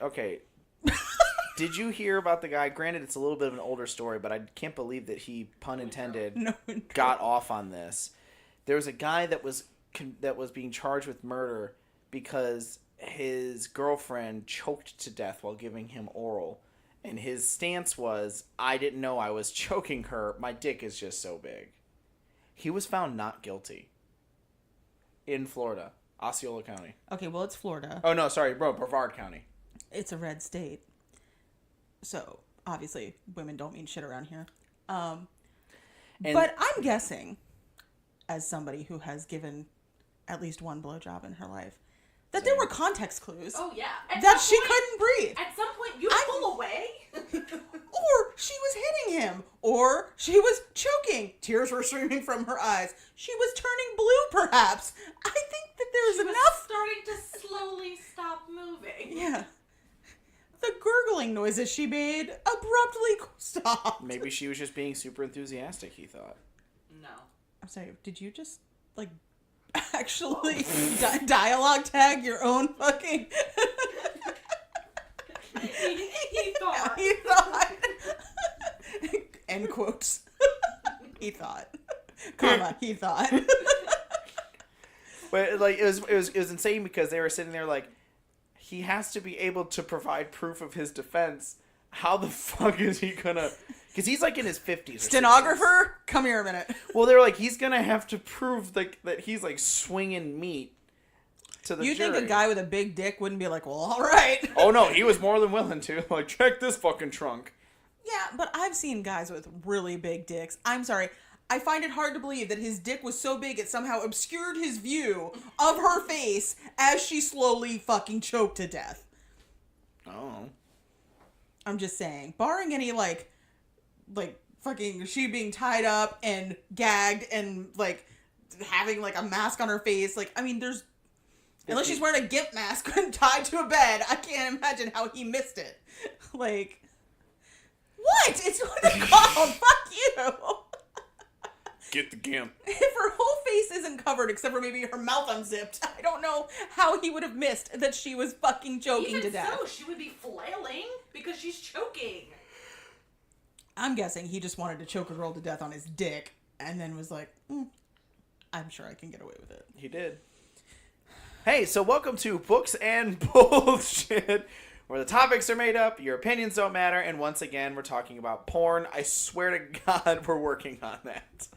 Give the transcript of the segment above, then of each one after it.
Okay. Did you hear about the guy? Granted, it's a little bit of an older story, but I can't believe that he, pun intended, got off on this. There was a guy that was being charged with murder because his girlfriend choked to death while giving him oral. And his stance was, I didn't know I was choking her. My dick is just so big. He was found not guilty. In Florida. Osceola County. Okay, well, it's Florida. Oh, no, sorry. Bro, Brevard County. It's a red state. So, obviously, women don't mean shit around here. But I'm guessing, as somebody who has given at least one blowjob in her life, that there were context clues. Oh, yeah. That she couldn't breathe. At some point, you pull away. Or she was hitting him. Or she was choking. Tears were streaming from her eyes. She was turning blue, perhaps. I think that there's enough. Starting to slowly stop moving. Yeah. The gurgling noises she made abruptly stopped. Maybe she was just being super enthusiastic, he thought. No. I'm sorry, did you just, like, actually dialogue tag your own fucking... he thought. He thought. End quotes. He thought. Comma, he thought. But, like, it was insane because they were sitting there like, he has to be able to provide proof of his defense. How the fuck is he gonna... Because he's like in his 50s. Stenographer, come here a minute. Well, they're like, he's gonna have to prove that he's like swinging meat to the jury. You think a guy with a big dick wouldn't be like, well, all right. Oh no, he was more than willing to. Like, check this fucking trunk. Yeah, but I've seen guys with really big dicks. I'm sorry. I find it hard to believe that his dick was so big it somehow obscured his view of her face as she slowly fucking choked to death. Oh. I'm just saying. Barring any, like fucking she being tied up and gagged and, like, having, like, a mask on her face. Like, I mean, there's... Unless she's wearing a gimp mask and tied to a bed, I can't imagine how he missed it. Like... What? It's what it's called. Fuck you. Get the gimp. If her whole face isn't covered except for maybe her mouth unzipped, I don't know how he would have missed that she was fucking choking to death. Even so, she would be flailing because she's choking. I'm guessing he just wanted to choke a girl to death on his dick and then was like, I'm sure I can get away with it. He did. Hey, so welcome to Books and Bullshit, where the topics are made up, your opinions don't matter, and once again, we're talking about porn. I swear to God, we're working on that.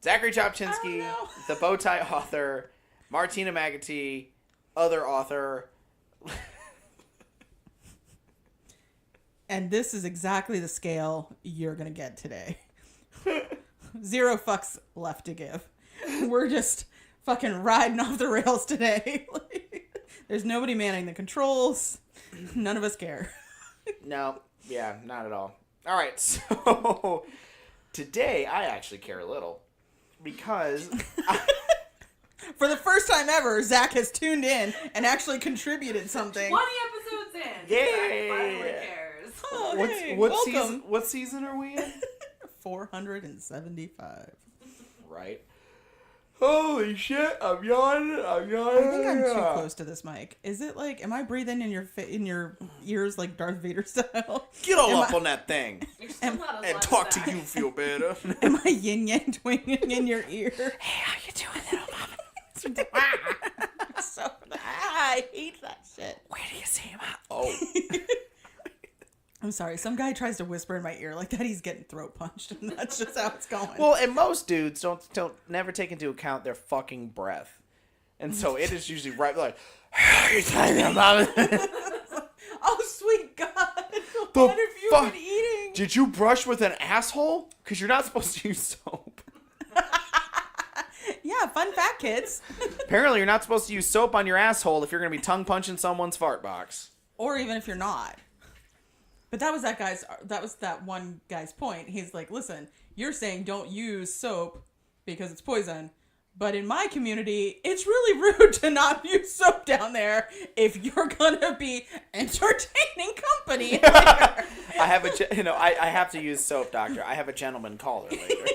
Zachary Chopchinsky, the Bowtie author, Martina Magati, other author. And this is exactly the scale you're going to get today. 0 fucks left to give. We're just fucking riding off the rails today. There's nobody manning the controls. None of us care. No, yeah, not at all. All right, so today I actually care a little because for the first time ever, Zach has tuned in and actually contributed something. 20 episodes in. Yeah. Zach finally cares. Oh, welcome. What season are we in? 475. Right. Holy shit, I'm yawning. I think I'm too close to this mic. Is it like, am I breathing in your ears like Darth Vader style? Get all up on that thing. And talk to you feel better. Am I yin-yang twinging in your ear? Hey, how you doing, little mama? I hate that shit. Where do you see him at? Oh. I'm sorry. Some guy tries to whisper in my ear like that he's getting throat punched, and that's just how it's going. Well, and most dudes don't never take into account their fucking breath, and so it is usually right like, "You're talking about it." Oh, sweet God! What have you been eating? Did you brush with an asshole? Because you're not supposed to use soap. Yeah, fun fact, kids. Apparently, you're not supposed to use soap on your asshole if you're going to be tongue punching someone's fart box, or even if you're not. But that was that one guy's point. He's like, listen, you're saying don't use soap because it's poison. But in my community, it's really rude to not use soap down there if you're going to be entertaining company. I have to use soap, doctor. I have a gentleman caller later.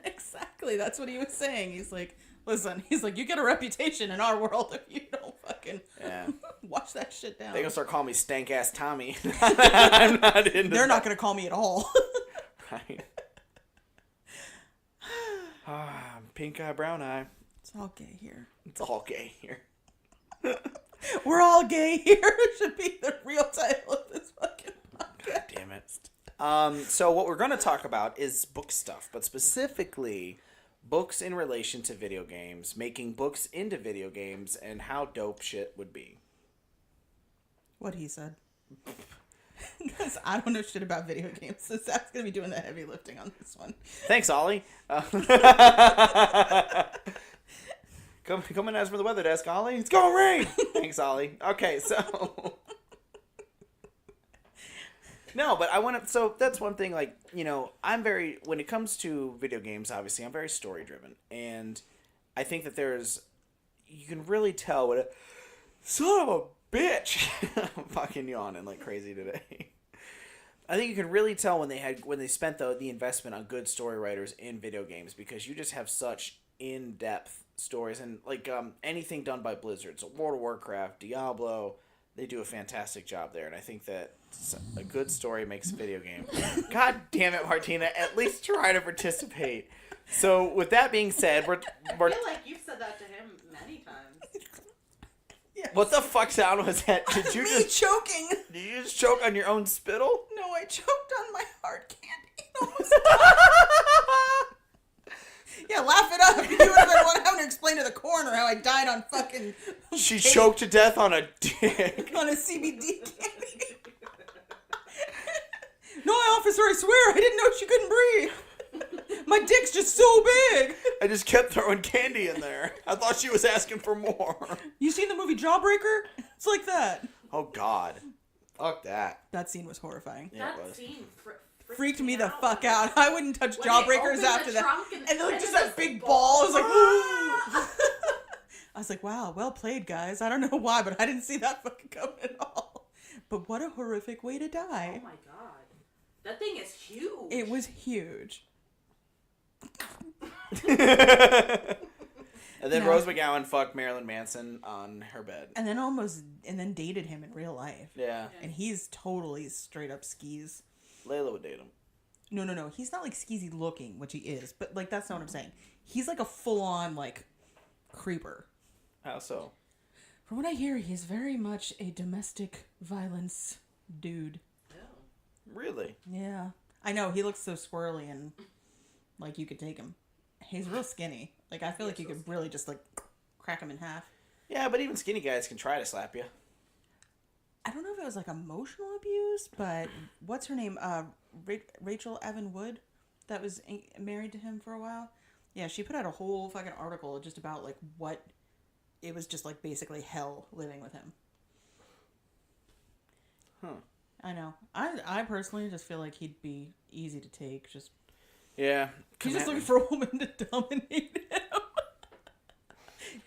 Exactly. That's what he was saying. He's like, listen, you get a reputation in our world if you don't fucking yeah. watch wash that shit down. They're gonna start calling me stank ass Tommy. I'm not into They're not that. gonna call me at all. Right. Pink eye, brown eye. It's all gay here. It's all gay here. We're all gay here. Should be the real title of this fucking podcast. God damn it. So what we're gonna talk about is book stuff, but specifically books in relation to video games, making books into video games, and how dope shit would be. What he said. Because I don't know shit about video games, so Zach's gonna be doing the heavy lifting on this one. Thanks, Ollie. Come and ask for the weather desk, Ollie. It's gonna rain. Thanks, Ollie. Okay, so no, but I want to. So that's one thing. Like, you know, when it comes to video games, obviously, I'm very story driven, and I think that you can really tell what a son of a bitch. I'm fucking yawning like crazy today. I think you can really tell when they spent the investment on good story writers in video games, because you just have such in-depth stories, and like anything done by Blizzard, so World of Warcraft, Diablo, they do a fantastic job there, and I think that a good story makes a video game. God damn it, Martina! At least try to participate. So with that being said, I feel like you've said that to him many times. Yes. What the fuck sound was that? Did you Me choking? Did you just choke on your own spittle? No, I choked on my hard candy. Almost. Yeah, laugh it up. You would have been one having to explain to the coroner how I died on fucking... She choked to death on a dick. on a CBD candy. No, officer, I swear, I didn't know she couldn't breathe. My dick's just so big. I just kept throwing candy in there. I thought she was asking for more. You seen the movie Jawbreaker? It's like that. Oh, God. Fuck that. That scene was horrifying. Yeah, it That was. scene Freaked me the fuck out. I wouldn't touch When they Jawbreakers opened after the that. trunk And then like, and just then that this big ball. I was like, Ah! I was like, wow, well played, guys. I don't know why, but I didn't see that fucking coming at all. But what a horrific way to die. Oh my god. That thing is huge. It was huge. And then No. Rose McGowan fucked Marilyn Manson on her bed. And then dated him in real life. Yeah. And he's totally straight up skis. Layla would date him. No. He's not like skeezy looking, which he is, but like that's not what I'm saying. He's like a full on like creeper. How so? From what I hear, he's very much a domestic violence dude. Really? Yeah. I know, he looks so squirrely and like you could take him. He's real skinny. Like I feel like you could really just like crack him in half. Yeah, but even skinny guys can try to slap you. I don't know if it was like emotional abuse, but what's her name? Rachel Evan Wood, that was married to him for a while. Yeah, she put out a whole fucking article just about like what it was, just like basically hell living with him. Huh. I know. I personally just feel like he'd be easy to take. Just Yeah. he's just looking for a woman to dominate him.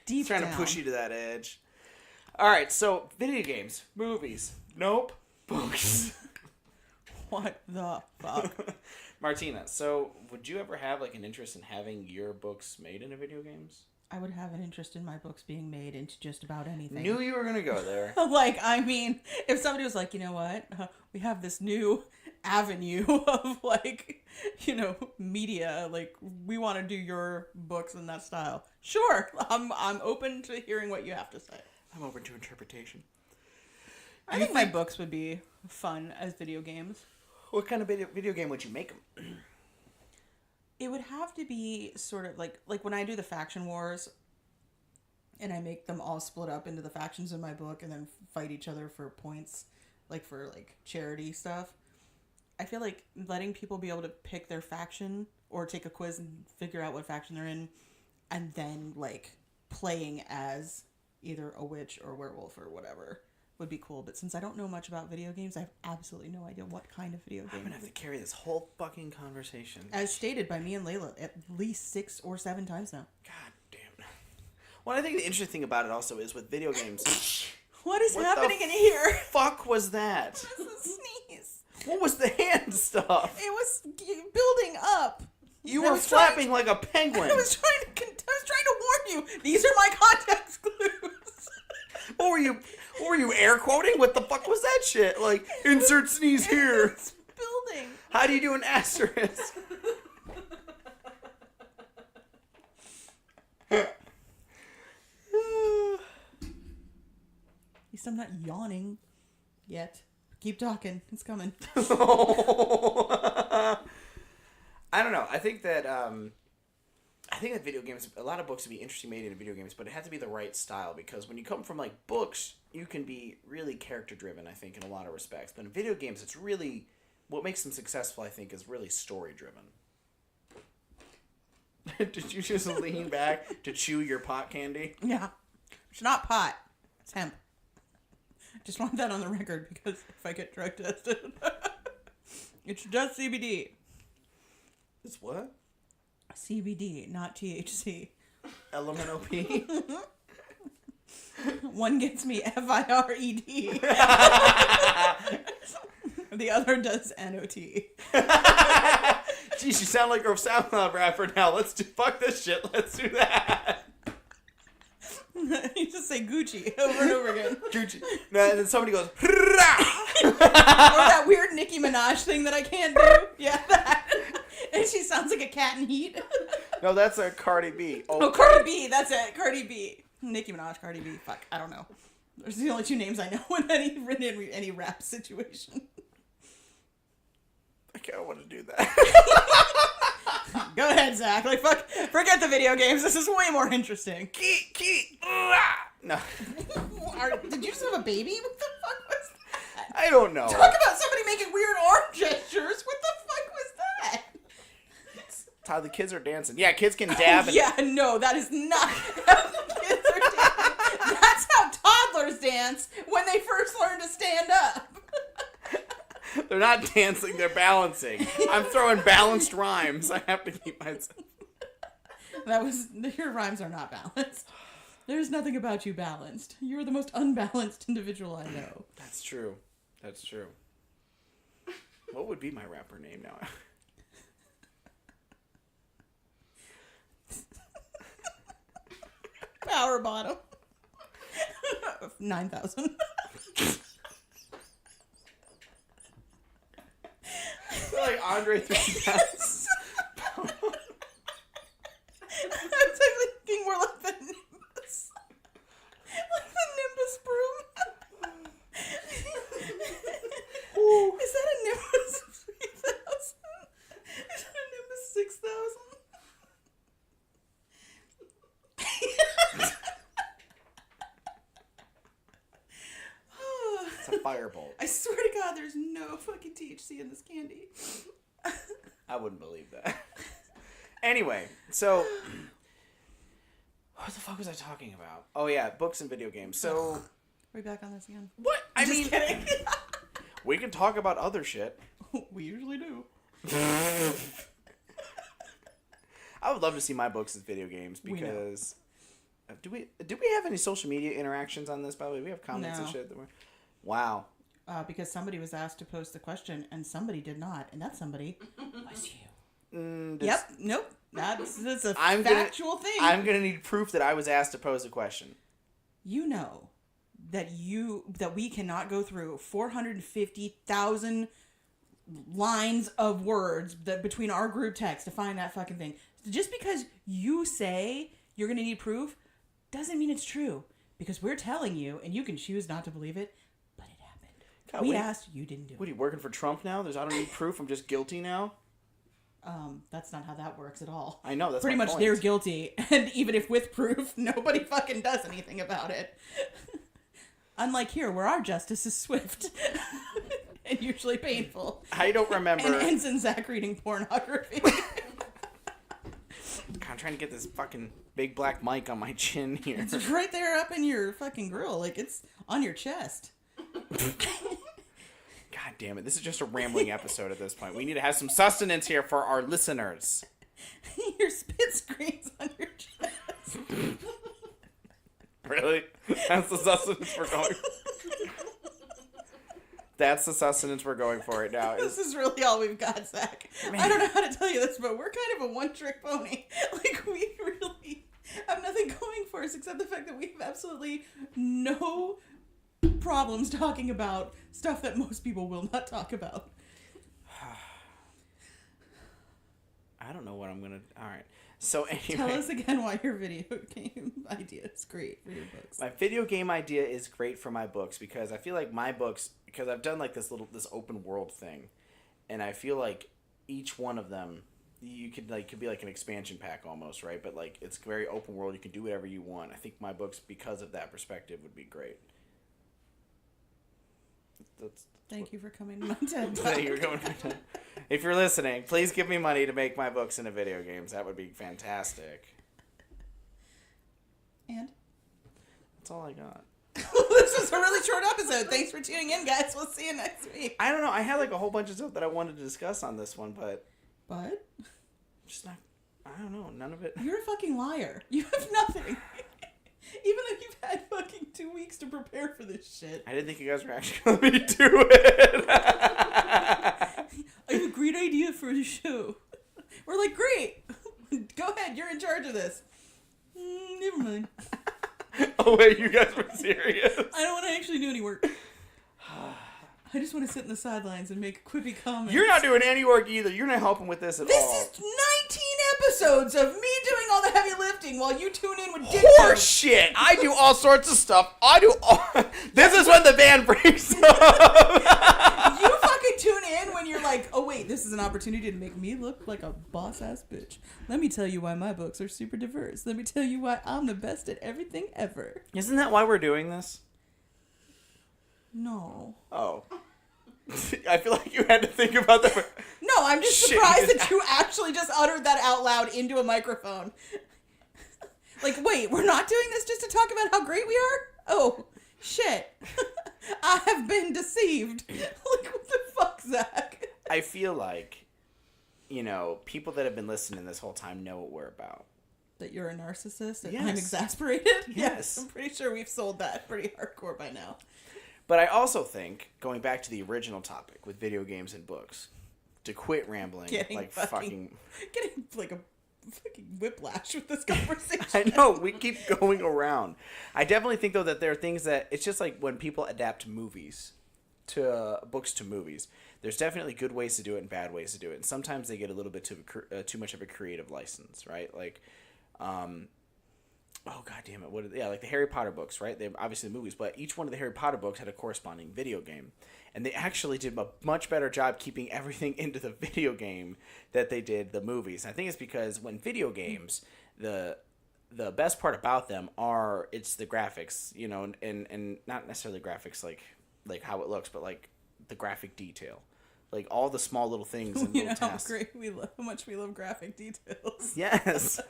Deep He's trying down. to push you to that edge. All right, so video games, movies, nope, books. What the fuck? Martina, so would you ever have like an interest in having your books made into video games? I would have an interest in my books being made into just about anything. Knew you were gonna go there. Like, I mean, if somebody was like, you know what, we have this new avenue of like, you know, media, like we want to do your books in that style. Sure, I'm open to hearing what you have to say. I'm open to interpretation. I think my books would be fun as video games. What kind of video game would you make them? It would have to be sort of like when I do the faction wars and I make them all split up into the factions in my book and then fight each other for points, like for like charity stuff. I feel like letting people be able to pick their faction or take a quiz and figure out what faction they're in and then like playing as either a witch or werewolf or whatever would be cool. But since I don't know much about video games, I have absolutely no idea what kind of video game. I'm gonna have to carry this whole fucking conversation. As stated by me and Layla at least 6 or 7 times now. God damn. Well, I think the interesting thing about it also is with video games. What is What happening the in here? Fuck was that? This is a sneeze. What was the hand stuff? It was building up. You I were was trying- flapping like a penguin. I was trying to warn you. These are my context clues. What were you air quoting? What the fuck was that shit? Like, insert sneeze here. It's building. How do you do an asterisk? At least I'm not yawning yet. Keep talking. It's coming. I don't know. I think that video games, a lot of books would be interesting made into video games, but it had to be the right style, because when you come from like books, you can be really character driven, I think, in a lot of respects. But in video games, it's really what makes them successful, I think, is really story driven. Did you just lean back to chew your pot candy? Yeah. It's not pot. It's hemp. Just want that on the record, because if I get drug tested, it's just CBD. It's what? CBD, not THC. LMNOP? One gets me FIRED. The other does NOT. Geez, you sound like a SoundCloud rapper now. Fuck this shit. Let's do that. You just say Gucci over and over again. Gucci. And then somebody goes, Or that weird Nicki Minaj thing that I can't do. Yeah, that. And she sounds like a cat in heat. No, that's a Cardi B. Oh, Cardi B. That's it. Cardi B. Nicki Minaj, Cardi B. Fuck, I don't know. Those are the only two names I know in any rap situation. I kind of want to do that. Go ahead, Zach. Like, fuck, forget the video games. This is way more interesting. No. Did you just have a baby? What the fuck was that? I don't know. Talk about somebody making weird arm gestures. What the fuck was that? That's how the kids are dancing. Yeah, kids can dab. Yeah, no, that is not how the kids are dancing. That's how toddlers dance when they first learn to stand up. They're not dancing, they're balancing. I'm throwing balanced rhymes. I have to keep myself. Your rhymes are not balanced. There's nothing about you balanced. You're the most unbalanced individual I know. That's true. That's true. What would be my rapper name now? Power bottom. 9,000. Like Andre 3000. I was actually thinking more like the Nimbus. Like the Nimbus broom. Is that a Nimbus 3000? Is that a Nimbus 6000? It's a firebolt. I swear to God, there's no fucking THC in this candy. I wouldn't believe that. Anyway, so what the fuck was I talking about? Oh yeah, books and video games. So Are we back on this again? what? I mean, Kidding. we can talk about other shit. We usually do. I would love to see my books as video games because do we have any social media interactions on this? By the way, we have comments and shit that we're. Wow. Because somebody was asked to post the question and somebody did not, and that somebody was you. Yep. Nope. That's a factual thing. I'm gonna need proof that I was asked to pose a question. You know that we cannot go through 450,000 lines of words that between our group text to find that fucking thing. Just because you say you're gonna need proof doesn't mean it's true. Because we're telling you, and you can choose not to believe it, but it happened. God, we asked, you didn't do it. What are you working for Trump now? I don't need proof. I'm just guilty now. That's not how that works at all. I know, that's pretty my much point. They're guilty, and even if with proof, nobody fucking does anything about it. Unlike here, where our justice is swift and usually painful. I don't remember. And ends in Zach reading pornography. God, I'm trying to get this fucking big black mic on my chin here. It's right there up in your fucking grill, like it's on your chest. God damn it. This is just a rambling episode at this point. We need to have some sustenance here for our listeners. Your spit screen's on your chest. Really? That's the sustenance we're going for. That's the sustenance we're going for right now. This is really all we've got, Zach. Man. I don't know how to tell you this, but we're kind of a one-trick pony. Like, we really have nothing going for us except the fact that we have absolutely no problems talking about stuff that most people will not talk about. I don't know what I'm gonna. All right. So anyway, Tell us again why your video game idea is great for your books. my video game idea is great for my books because I feel like my books, because I've done like this open world thing, and I feel like each one of them, you could be like an expansion pack almost, right? But like it's very open world. You can do whatever you want. I think my books, because of that perspective, would be great. Thank you for coming to my TED Talk. Thank you for coming to my TED. If you're listening, please give me money to make my books into video games. That would be fantastic. And? That's all I got. This was a really short episode. Thanks for tuning in, guys. We'll see you next week. I don't know. I had like a whole bunch of stuff that I wanted to discuss on this one, but... But? Just not... I don't know. None of it... You're a fucking liar. You have nothing. Even though you've had fucking 2 weeks to prepare for this shit. I didn't think you guys were actually going to let me do it. I have a great idea for the show. We're like, great. Go ahead. You're in charge of this. Never mind. Oh, wait. You guys were serious? I don't want to actually do any work. I just want to sit in the sidelines and make quippy comments. You're not doing any work either. You're not helping with this at all. This is 19 episodes of me doing all the heavy lifting while you tune in with dick Horse jokes. shit. I do all sorts of stuff. I do all... This is when the band breaks up. You fucking tune in when you're like, oh wait, this is an opportunity to make me look like a boss-ass bitch. Let me tell you why my books are super diverse. Let me tell you why I'm the best at everything ever. Isn't that why we're doing this? No. Oh. I feel like you had to think about that. No, I'm just Shit, surprised you that you actually just uttered that out loud into a microphone. Like, wait, we're not doing this just to talk about how great we are? Oh, shit. I have been deceived. Like, what the fuck, Zach? I feel like, people that have been listening this whole time know what we're about. That you're a narcissist and Yes. I'm exasperated? Yes. I'm pretty sure we've sold that pretty hardcore by now. But I also think, going back to the original topic with video games and books, to quit rambling, Getting like a fucking whiplash with this conversation. I know, we keep going around. I definitely think, though, that there are things that... It's just like when people adapt movies to books to movies. There's definitely good ways to do it and bad ways to do it. And sometimes they get a little bit too much of a creative license, right? Like... oh god damn it! Like the Harry Potter books, right? They obviously the movies, but each one of the Harry Potter books had a corresponding video game, and they actually did a much better job keeping everything into the video game that they did the movies. And I think it's because when video games, the best part about them it's the graphics, and not necessarily graphics like how it looks, but like the graphic detail. Like all the small little things and little tasks. How much we love graphic details. Yes.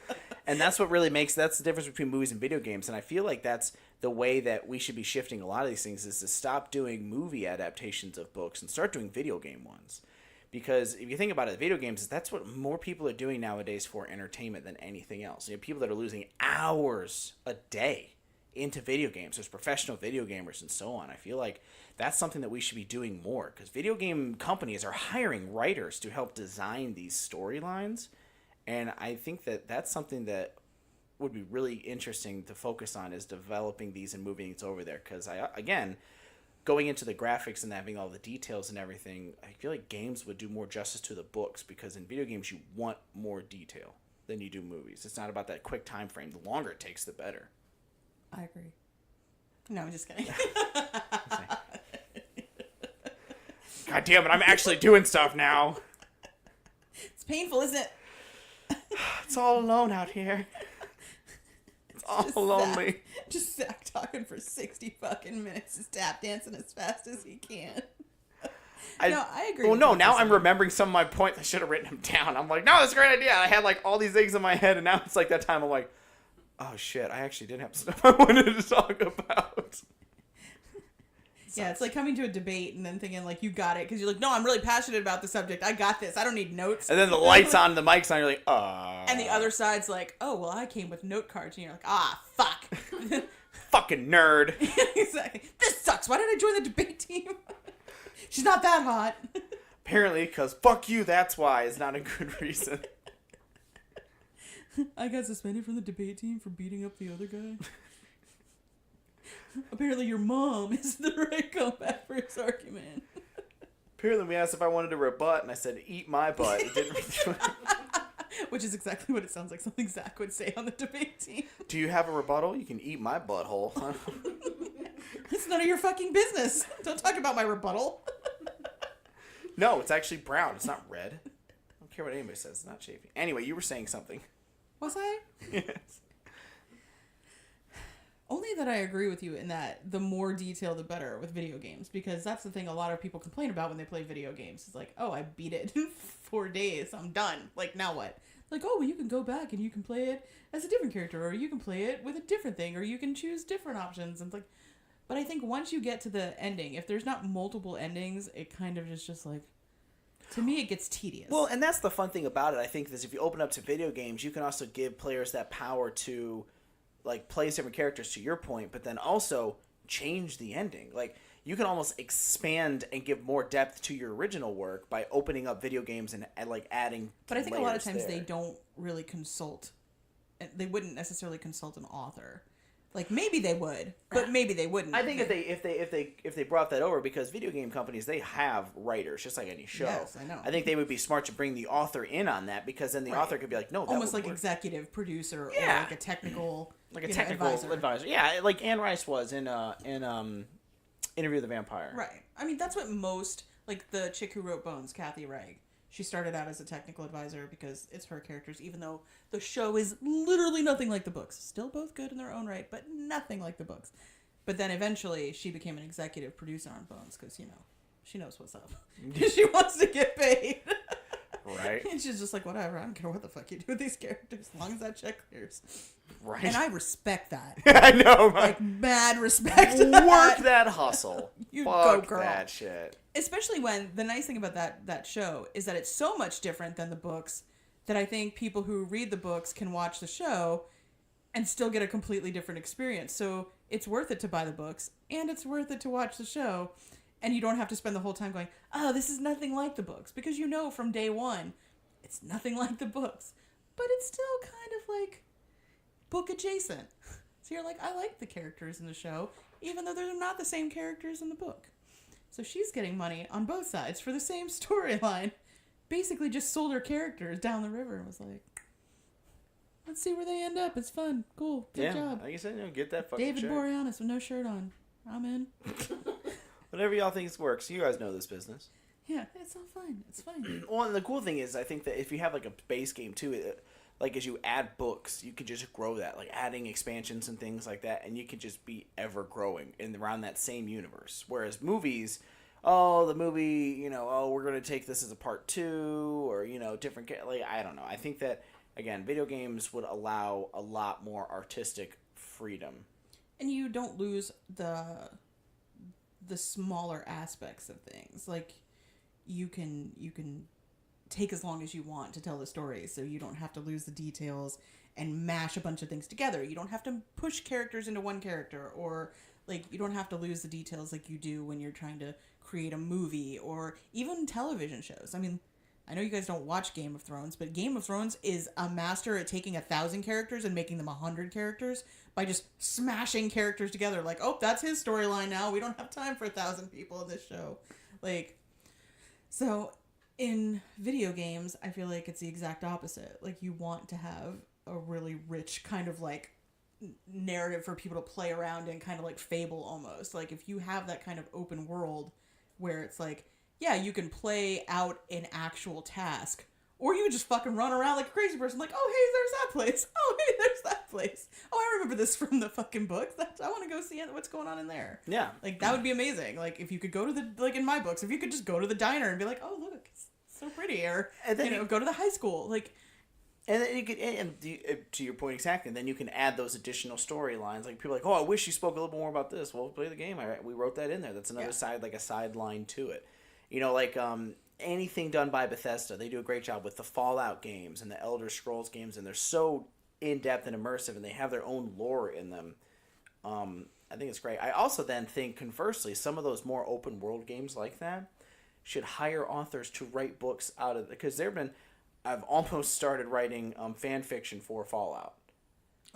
And that's what really that's the difference between movies and video games. And I feel like that's the way that we should be shifting a lot of these things, is to stop doing movie adaptations of books and start doing video game ones. Because if you think about it, video games, that's what more people are doing nowadays for entertainment than anything else. You have people that are losing hours a day into video games. There's professional video gamers and so on. I feel like that's something that we should be doing more, because video game companies are hiring writers to help design these storylines. And I think that that's something that would be really interesting to focus on, is developing these and moving these over there. Because again, going into the graphics and having all the details and everything, I feel like games would do more justice to the books, because in video games you want more detail than you do movies. It's not about that quick time frame. The longer it takes, the better. I agree. No, I'm just kidding. God damn it, I'm actually doing stuff now. It's painful, isn't it? It's all alone out here. It's all lonely. Just Zach talking for 60 fucking minutes, just tap dancing as fast as he can. I agree. Well, no, now I'm remembering some of my points. I should have written them down. I'm like, no, that's a great idea. I had like all these things in my head, and now it's like that time I'm like, oh shit, I actually did have stuff I wanted to talk about. Yeah, it's like coming to a debate and then thinking like you got it, because you're like, no, I'm really passionate about the subject. I got this. I don't need notes. And then the lights on, the mic's on, you're like, And the other side's like, oh, well, I came with note cards. And you're like, ah, fuck. Fucking nerd. Exactly. This sucks. Why did I join the debate team? She's not that hot. Apparently, because fuck you, that's why, is not a good reason. I got suspended from the debate team for beating up the other guy. Apparently your mom is the right comeback for his argument. Apparently we asked if I wanted to rebut, and I said, eat my butt. It didn't Which is exactly what it sounds like something Zach would say on the debate team. Do you have a rebuttal? You can eat my butthole. It's none of your fucking business. Don't talk about my rebuttal. No, it's actually brown. It's not red. I don't care what anybody says. It's not chafing. Anyway, you were saying something. Was I? Yes. Only that I agree with you in that the more detail, the better with video games. Because that's the thing a lot of people complain about when they play video games. It's like, oh, I beat it in 4 days. I'm done. Like, now what? Like, oh, well, you can go back and you can play it as a different character. Or you can play it with a different thing. Or you can choose different options. And it's like... But I think once you get to the ending, if there's not multiple endings, it kind of is just like... To me, it gets tedious. Well, and that's the fun thing about it, I think, is if you open up to video games, you can also give players that power to, like, play different characters, to your point, but then also change the ending. Like, you can almost expand and give more depth to your original work by opening up video games and like, adding But I think a lot of times there. they don't really consult. They wouldn't necessarily consult an author. Like, maybe they would, but maybe they wouldn't. I think if they brought that over, because video game companies, they have writers just like any show. Yes, I know. I think they would be smart to bring the author in on that, because then the author could be like, no, that almost would like work. executive producer or Yeah. like a technical advisor. Yeah, like Anne Rice was in Interview with the Vampire. Right. I mean, that's what most, like the chick who wrote Bones, Kathy Wright. She started out as a technical advisor because it's her characters, even though the show is literally nothing like the books. Still both good in their own right, but nothing like the books. But then eventually she became an executive producer on Bones because, you know, she knows what's up. She wants to get paid. Right. And she's just like, whatever, I don't care what the fuck you do with these characters, as long as that check clears. Right. And I respect that. I know. Like, mad respect. Work that hustle. You Fuck go, girl. that shit. Especially when the nice thing about that show is that it's so much different than the books that I think people who read the books can watch the show and still get a completely different experience. So it's worth it to buy the books and it's worth it to watch the show. And you don't have to spend the whole time going, oh, this is nothing like the books. Because you know from day one, it's nothing like the books. But it's still kind of like book adjacent. So you're like, I like the characters in the show, even though they're not the same characters in the book. So she's getting money on both sides for the same storyline. Basically just sold her characters down the river and was like, let's see where they end up. It's fun. Cool. Good job. Like you said, get that fucking David check. Boreanaz with no shirt on. I'm in. Whatever y'all think works. You guys know this business. Yeah, it's all fine. It's fine. Well, and the cool thing is, I think that if you have like a base game too, like as you add books, you could just grow that, like adding expansions and things like that, and you could just be ever growing in around that same universe. Whereas movies, the movie, we're going to take this as a part 2, or different. Like, I don't know. I think that again, video games would allow a lot more artistic freedom, and you don't lose the smaller aspects of things. Like you can take as long as you want to tell the story, so you don't have to lose the details and mash a bunch of things together. You don't have to push characters into one character, or like you don't have to lose the details like you do when you're trying to create a movie or even television shows. I mean, I know you guys don't watch Game of Thrones, but Game of Thrones is a master at taking 1,000 characters and making them 100 characters by just smashing characters together. Like, oh, that's his storyline now. We don't have time for 1,000 people in this show. Like, so in video games, I feel like it's the exact opposite. Like, you want to have a really rich kind of like narrative for people to play around in, kind of like Fable almost. Like, if you have that kind of open world where it's like, yeah, you can play out an actual task, or you can just fucking run around like a crazy person, like, oh, hey, there's that place. Oh, hey, there's that place. Oh, I remember this from the fucking book. I want to go see what's going on in there. Yeah. Like, that would be amazing. Like, if you could go to the, like in my books, if you could just go to the diner and be like, oh, look, it's so pretty. Or, and then go to the high school. Like, and then you could, and to your point exactly, then you can add those additional storylines. Like, people are like, oh, I wish you spoke a little more about this. Well, play the game. We wrote that in there. That's another side, like a sideline to it. Like anything done by Bethesda, they do a great job with the Fallout games and the Elder Scrolls games, and they're so in-depth and immersive, and they have their own lore in them. I think it's great. I also then think, conversely, some of those more open-world games like that should hire authors to write books out of it. Because I've almost started writing fan fiction for Fallout.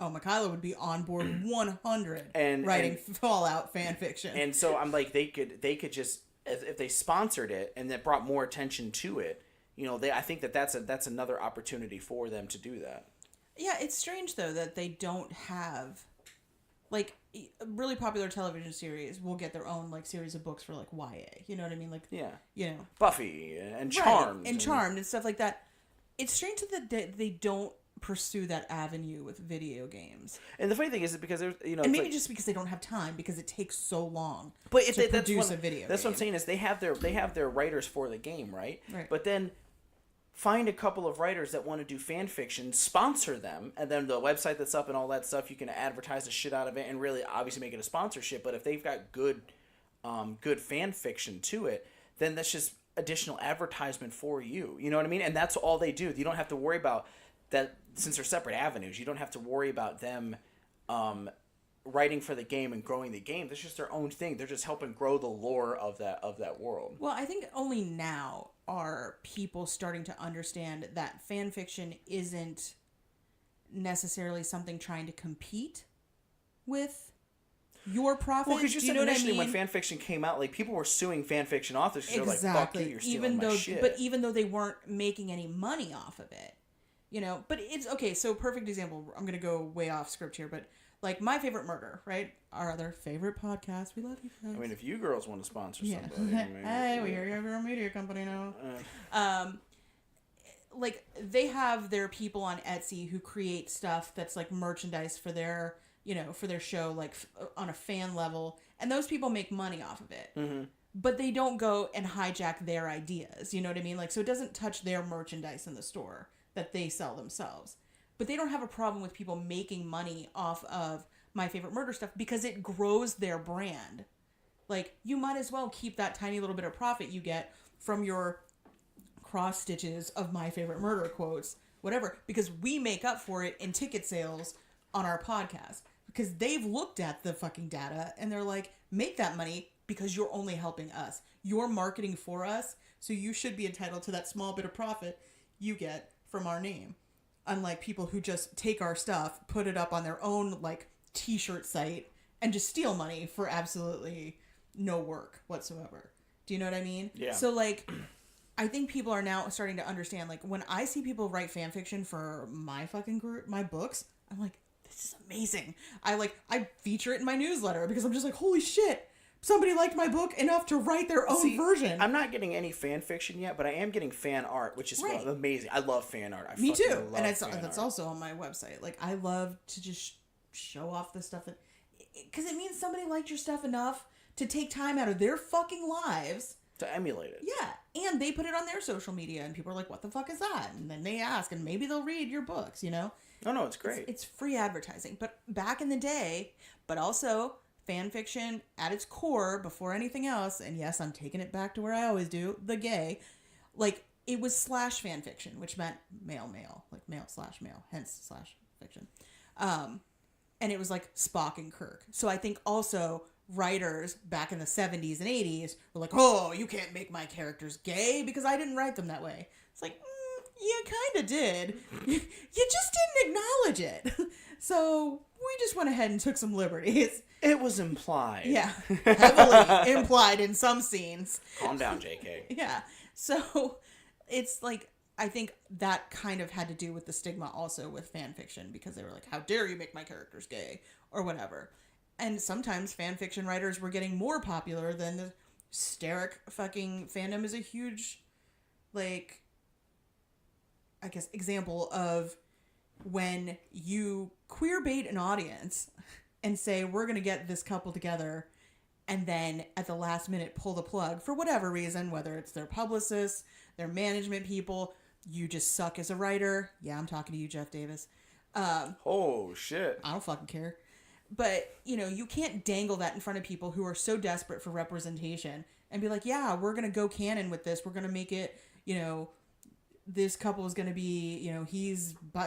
Oh, Michaela would be on board 100 and writing Fallout fan fiction. And so I'm like, they could just, if they sponsored it and that brought more attention to it, you know, I think that's another opportunity for them to do that. Yeah, it's strange though that they don't have, like, a really popular television series will get their own like series of books for like YA. You know what I mean? Like, yeah, you know, Buffy and Charmed and Charmed and stuff like that. It's strange that they don't pursue that avenue with video games. And the funny thing is because there's, you know, and maybe just because they don't have time because it takes so long. But to produce a video. That's what I'm saying is they have their writers for the game, right? Right. But then find a couple of writers that want to do fan fiction, sponsor them, and then the website that's up and all that stuff, you can advertise the shit out of it and really obviously make it a sponsorship. But if they've got good fan fiction to it, then that's just additional advertisement for you. You know what I mean? And that's all they do. You don't have to worry about that, since they're separate avenues. You don't have to worry about them writing for the game and growing the game. That's just their own thing. They're just helping grow the lore of that world. Well, I think only now are people starting to understand that fan fiction isn't necessarily something trying to compete with your profit. Well, because you said know initially what I mean? when fan fiction came out, like, people were suing fan fiction authors because they're like, fuck you, you're stealing my shit. But even though they weren't making any money off of it, you know. But it's okay. So perfect example. I'm gonna go way off script here, but like My Favorite Murder, right? Our other favorite podcast. We love you guys. I mean, if you girls want to sponsor somebody, maybe, hey, we're a media company now. Like they have their people on Etsy who create stuff that's like merchandise for their, you know, for their show, like on a fan level, and those people make money off of it. Mm-hmm. But they don't go and hijack their ideas. You know what I mean? Like, so it doesn't touch their merchandise in the store that they sell themselves. But they don't have a problem with people making money off of My Favorite Murder stuff because it grows their brand. Like, you might as well keep that tiny little bit of profit you get from your cross stitches of My Favorite Murder quotes, whatever, because we make up for it in ticket sales on our podcast. Because they've looked at the fucking data and they're like, make that money because you're only helping us. You're marketing for us, so you should be entitled to that small bit of profit you get from our name. Unlike people who just take our stuff, put it up on their own, like, t-shirt site, and just steal money for absolutely no work whatsoever. Do you know what I mean? Yeah. So, like, I think people are now starting to understand, like, when I see people write fan fiction for my fucking group, my books, I'm like, this is amazing. I feature it in my newsletter because I'm just like, holy shit. Somebody liked my book enough to write their own version. I'm not getting any fan fiction yet, but I am getting fan art, which is amazing. I love fan art. Me too. And that's also on my website. Like, I love to just show off the stuff because it means somebody liked your stuff enough to take time out of their fucking lives to emulate it. Yeah. And they put it on their social media and people are like, what the fuck is that? And then they ask and maybe they'll read your books, you know? Oh, no, it's great. It's free advertising. But back in the day, but also fan fiction at its core, before anything else, and yes, I'm taking it back to where I always do, the gay, like, it was slash fan fiction, which meant male, like male/male, hence slash fiction. And it was like Spock and Kirk. So I think also writers back in the 70s and 80s were like, oh, you can't make my characters gay because I didn't write them that way. It's like, you kind of did. You just didn't acknowledge it. So we just went ahead and took some liberties. It was implied. Yeah. Heavily implied in some scenes. Calm down, JK. Yeah. So it's like, I think that kind of had to do with the stigma also with fan fiction because they were like, how dare you make my characters gay or whatever. And sometimes fan fiction writers were getting more popular than the hysteric fucking fandom is a huge, like, I guess, example of when you queer bait an audience and say, we're going to get this couple together, and then at the last minute pull the plug for whatever reason, whether it's their publicists, their management people, you just suck as a writer. Yeah, I'm talking to you, Jeff Davis. Oh, shit. I don't fucking care. But, you know, you can't dangle that in front of people who are so desperate for representation and be like, yeah, we're going to go canon with this. We're going to make it, you know, this couple is going to be, you know,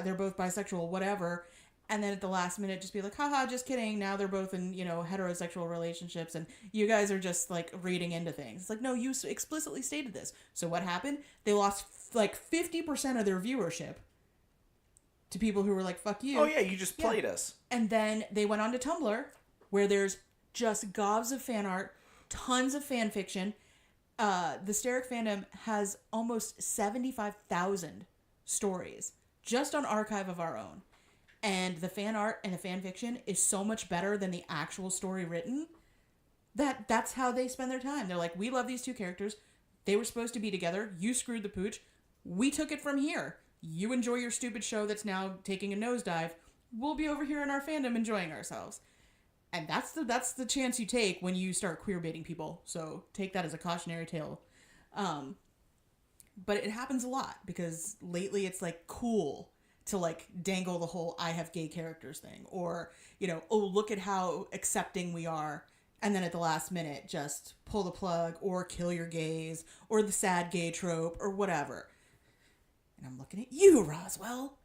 they're both bisexual, whatever. And then at the last minute, just be like, haha, just kidding. Now they're both in, you know, heterosexual relationships and you guys are just like reading into things. It's like, no, you explicitly stated this. So what happened? They lost like 50% of their viewership to people who were like, fuck you. Oh, yeah, you just played us. And then they went on to Tumblr, where there's just gobs of fan art, tons of fan fiction. The Steric fandom has almost 75,000 stories just on Archive of Our Own. And the fan art and the fan fiction is so much better than the actual story written that's how they spend their time. They're like, we love these two characters. They were supposed to be together. You screwed the pooch. We took it from here. You enjoy your stupid show that's now taking a nosedive. We'll be over here in our fandom enjoying ourselves. And that's the chance you take when you start queer baiting people. So take that as a cautionary tale. But it happens a lot because lately it's like cool to like dangle the whole I have gay characters thing, or, you know, oh, look at how accepting we are. And then at the last minute, just pull the plug or kill your gays or the sad gay trope or whatever. And I'm looking at you, Roswell.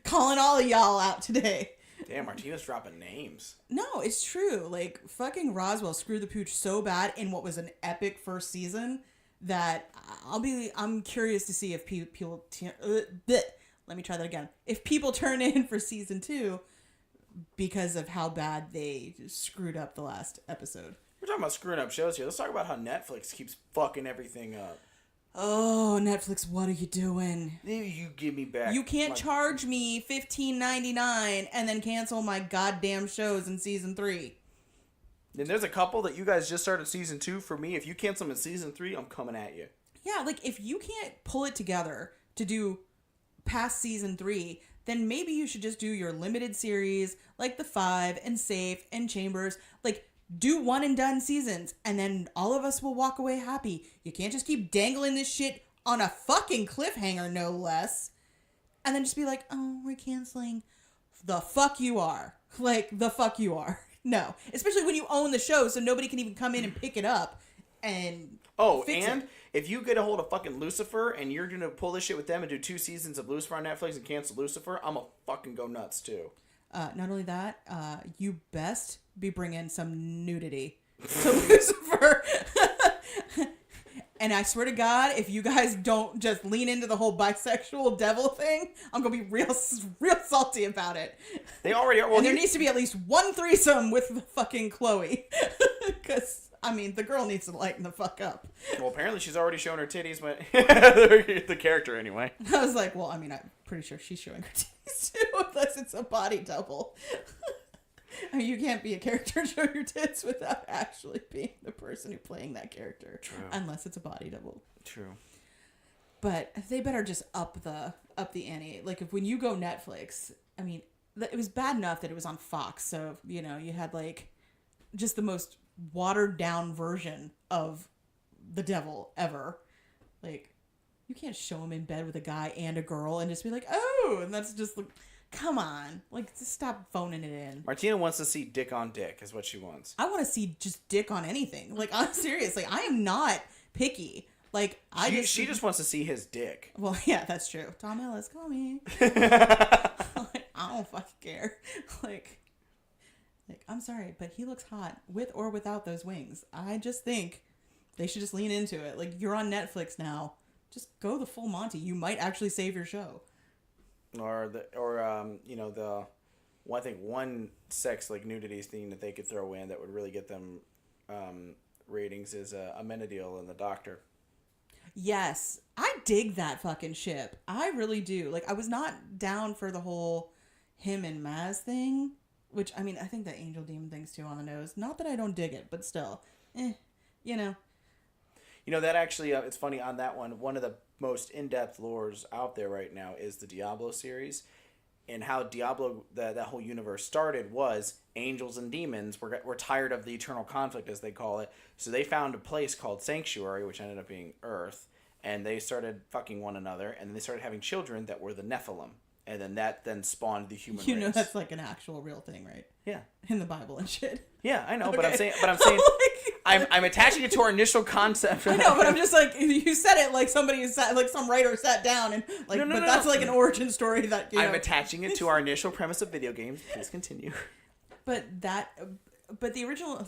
Calling all of y'all out today. Damn, Martina's dropping names. No, it's true. Like, fucking Roswell screwed the pooch so bad in what was an epic first season that I'm curious to see if people let me try that again. If people turn in for season 2 because of how bad they screwed up the last episode. We're talking about screwing up shows here. Let's talk about how Netflix keeps fucking everything up. Oh, Netflix, what are you doing? You give me back. You can't charge me $15.99 and then cancel my goddamn shows in season 3. And there's a couple that you guys just started season 2 for me. If you cancel them in season 3, I'm coming at you. Yeah, like if you can't pull it together to do past season 3, then maybe you should just do your limited series like The Five and Safe and Chambers. Like, do one and done seasons and then all of us will walk away happy. You can't just keep dangling this shit on a fucking cliffhanger, no less. And then just be like, oh, we're canceling. The fuck you are. Like, the fuck you are. No. Especially when you own the show so nobody can even come in and pick it up and fix it. If you get a hold of fucking Lucifer and you're going to pull this shit with them and do 2 seasons of Lucifer on Netflix and cancel Lucifer, I'm going to fucking go nuts too. Not only that, you best be bringing some nudity to Lucifer. And I swear to God, if you guys don't just lean into the whole bisexual devil thing, I'm going to be real salty about it. They already are. Well, and there needs to be at least one threesome with fucking Chloe. Because, I mean, the girl needs to lighten the fuck up. Well, apparently she's already shown her titties, but the character anyway. I was like, well, I mean, I'm pretty sure she's showing her titties too, unless it's a body double. I mean, you can't be a character and show your tits without actually being the person who's playing that character. True. Unless it's a body double. True. But they better just up the ante. Like, if when you go Netflix, I mean, it was bad enough that it was on Fox, so, you know, you had, like, just the most watered down version of the devil ever. Like, you can't show him in bed with a guy and a girl and just be like, oh, and that's just like, come on, like, just stop phoning it in. Martina wants to see dick on dick is what she wants. I want to see just dick on anything. Like, I'm serious. Like, I am not picky. Like, she just wants to see his dick. Well, yeah, that's true. Tom Ellis, call me. Like, I don't fucking care. Like, I'm sorry, but he looks hot with or without those wings. I just think they should just lean into it. Like, you're on Netflix now. Just go the full Monty. You might actually save your show. One sex like nudity thing that they could throw in that would really get them ratings is Amenadiel and the Doctor. Yes, I dig that fucking ship. I really do. Like, I was not down for the whole him and Maz thing, which, I mean, I think the angel demon thing's too on the nose. Not that I don't dig it, but still, you know. You know, that actually, it's funny on that one of the most in-depth lores out there right now is the Diablo series. And how Diablo, that whole universe started was angels and demons were tired of the eternal conflict, as they call it. So they found a place called Sanctuary, which ended up being Earth. And they started fucking one another. And then they started having children that were the Nephilim. And then that spawned the human race. You know that's like an actual real thing, right? Yeah. In the Bible and shit. Yeah, I know, Okay. but I'm saying I'm attaching it to our initial concept. I know, but I'm just like, you said it like somebody sat, like some writer sat down and like, No, that's like an origin story that, you know. I'm attaching it to our initial premise of video games. Please continue. But the original,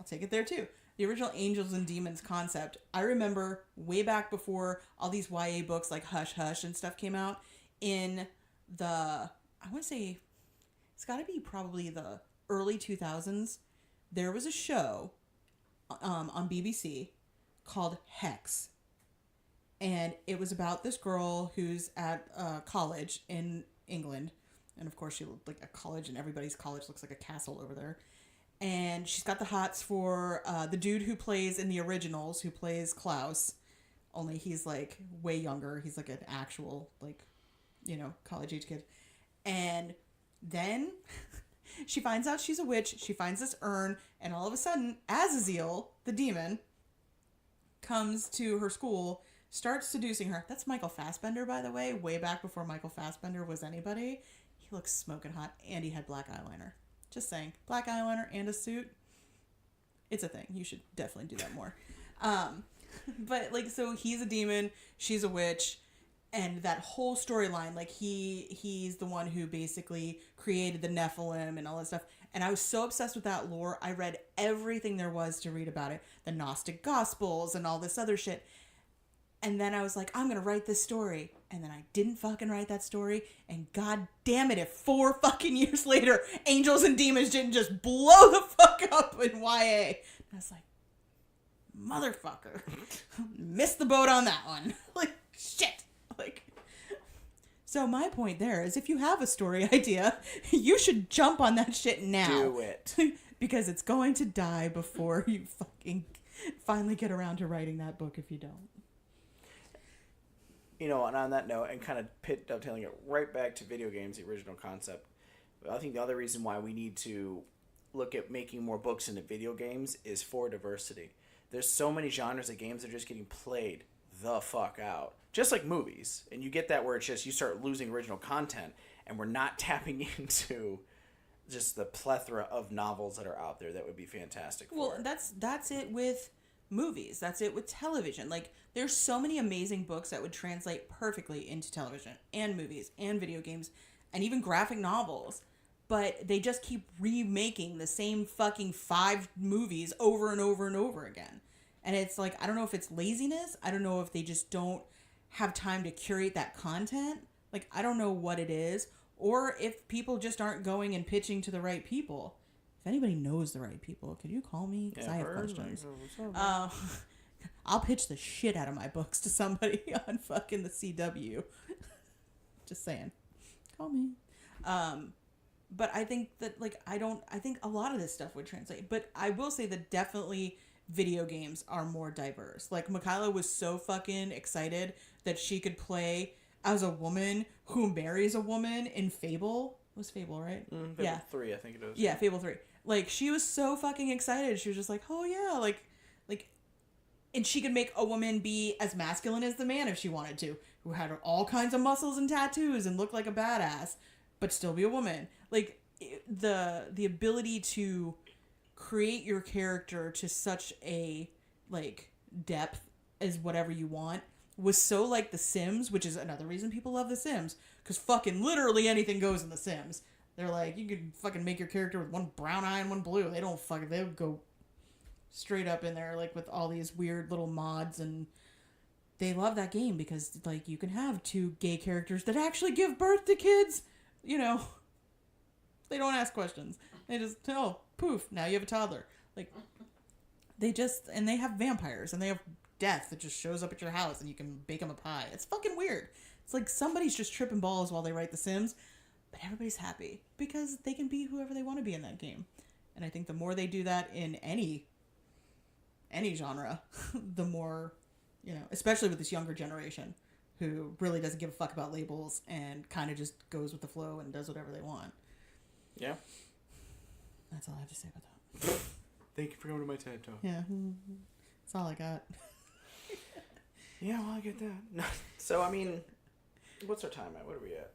I'll take it there too. The original Angels and Demons concept, I remember way back before all these YA books like Hush Hush and stuff came out, in the, I want to say, it's got to be probably the early 2000s. There was a show on BBC called Hex. And it was about this girl who's at college in England. And of course, she looked like a college, and everybody's college looks like a castle over there. And she's got the hots for the dude who plays in the originals, who plays Klaus. Only he's like way younger. He's like an actual, like, you know, college age kid. And then she finds out she's a witch. She finds this urn. And all of a sudden, Azazel, the demon, comes to her school, starts seducing her. That's Michael Fassbender, by the way. Way back before Michael Fassbender was anybody. He looks smoking hot. And he had black eyeliner. Just saying. Black eyeliner and a suit. It's a thing. You should definitely do that more. But, like, so he's a demon. She's a witch. And that whole storyline, like, he's the one who basically created the Nephilim and all that stuff. And I was so obsessed with that lore. I read everything there was to read about it. The Gnostic Gospels and all this other shit. And then I was like, I'm going to write this story. And then I didn't fucking write that story. And god damn it, if 4 fucking years later, Angels and Demons didn't just blow the fuck up in YA. And I was like, motherfucker. Missed the boat on that one. Like, shit. Like, so my point there is, if you have a story idea, you should jump on that shit now. Do it. Because it's going to die before you fucking finally get around to writing that book if you don't. You know, and on that note, and kind of dovetailing it right back to video games, the original concept, I think the other reason why we need to look at making more books into video games is for diversity. There's so many genres of games that are just getting played the fuck out. Just like movies. And you get that where it's just you start losing original content, and we're not tapping into just the plethora of novels that are out there that would be fantastic for Well, it. that's it with movies. That's it with television. Like, there's so many amazing books that would translate perfectly into television and movies and video games and even graphic novels. But they just keep remaking the same fucking 5 movies over and over and over again. And it's like, I don't know if it's laziness. I don't know if they just don't have time to curate that content. Like, I don't know what it is. Or if people just aren't going and pitching to the right people. If anybody knows the right people, could you call me? Because I have questions. I'll pitch the shit out of my books to somebody on fucking the CW. Just saying. Call me. But I think that, like, I think a lot of this stuff would translate. But I will say that definitely video games are more diverse. Like, Mikayla was so fucking excited that she could play as a woman who marries a woman in Fable. It was Fable, right? Fable 3, I think it is. Yeah, Fable 3. Like, she was so fucking excited. She was just like, oh yeah, like, and she could make a woman be as masculine as the man if she wanted to, who had all kinds of muscles and tattoos and looked like a badass, but still be a woman. Like, the ability to create your character to such a, like, depth as whatever you want was so like The Sims, which is another reason people love The Sims, because fucking literally anything goes in The Sims. They're like, you could fucking make your character with one brown eye and one blue. They don't fucking, they'll go straight up in there, like, with all these weird little mods, and they love that game because, like, you can have 2 gay characters that actually give birth to kids. You know, they don't ask questions. They just, oh, poof, now you have a toddler. Like, they just, and they have vampires, and they have death that just shows up at your house, and you can bake them a pie. It's fucking weird. It's like somebody's just tripping balls while they write The Sims, but everybody's happy because they can be whoever they want to be in that game. And I think the more they do that in any genre, the more, you know, especially with this younger generation who really doesn't give a fuck about labels and kind of just goes with the flow and does whatever they want. Yeah. That's all I have to say about that. Thank you for coming to my TED Talk. Yeah. That's all I got. Yeah, well, I get that. So, I mean, what's our time at? What are we at?